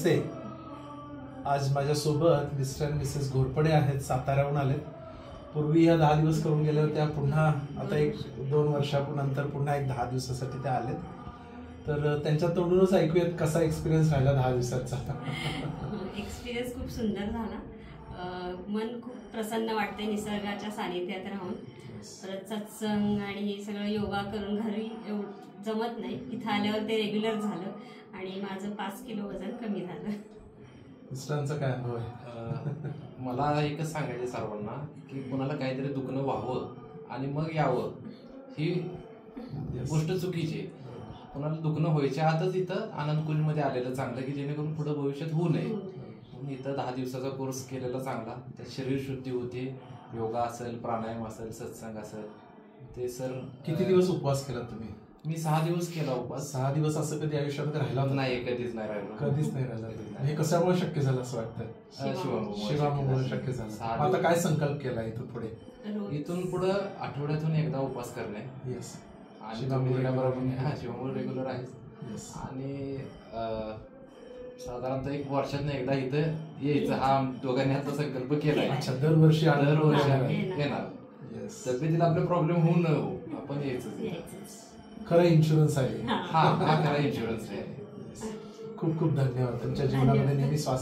नमस्ते. आज माझ्यासोबत मिस्टर आणि मिसेस घोरपडे आहेत, साताऱ्याहून आलेत. पूर्वी ह्या 10 दिवस करून गेल्या होत्या, पुन्हा आता 1-2 वर्षानंतर पुन्हा 10 दिवसासाठी त्या आलेत. तर त्यांच्या तोंडूनच ऐकूयात कसा एक्सपिरियन्स राहिला 10 दिवसाचा. एक्सपिरियन्स खूप सुंदर झाला. मन खूप प्रसन्न वाटते निसर्गाच्या सानिध्यात राहून. परत सत्संग आणि हे सगळं योगा करून घरी जमत नाही, इथं आल्यावर ते रेग्युलर झालं आणि माझं 5 किलो वजन कमी झालं. मिस्टरांचा काय अनुभव आहे? मला एकच सांगायचं सर्वांना की कोणाला काहीतरी दुखणं व्हावं आणि मग यावं ही गोष्ट चुकीची आहे. कोणाला दुखणं व्हायच्या आतच इथं आनंद कुंजमध्ये आलेलं चांगलं की जेणेकरून पुढे भविष्यात होऊ नये. म्हणून इथं 10 दिवसाचा कोर्स केलेला चांगला. त्यात शरीर शुद्धी होते, योगा असेल, प्राणायाम असेल, सत्संग असेल. ते सर किती दिवस उपवास केला तुम्ही? मी 6 दिवस केला उपवास. 6 दिवस असं कधी आयुष्यामध्ये राहिला नाही, कधीच नाही राहिलो. कधीच नाही राहिला. हे कशामुळे शक्य झालं असं वाटतं? शिवामुळे शक्य झालं. आता काय संकल्प केला इथून पुढे? इथून पुढे आठवड्यातून एकदा उपवास करणे. येस. आणि शिवामुळे रेग्युलर आहे. आणि साधारणतः 1 वर्षात एकदा इथं यायचं हा दोघांनी आता संकल्प केलाय. दरवर्षी येणार. तब्येतीला आपले प्रॉब्लेम होऊ न हो, आपण यायचं. खरं इन्शुरन्स आहे. हा खरा इन्शुरन्स आहे. खूप खूप धन्यवाद. तुमच्या जीवनामध्ये नेहमी स्वास्थ्य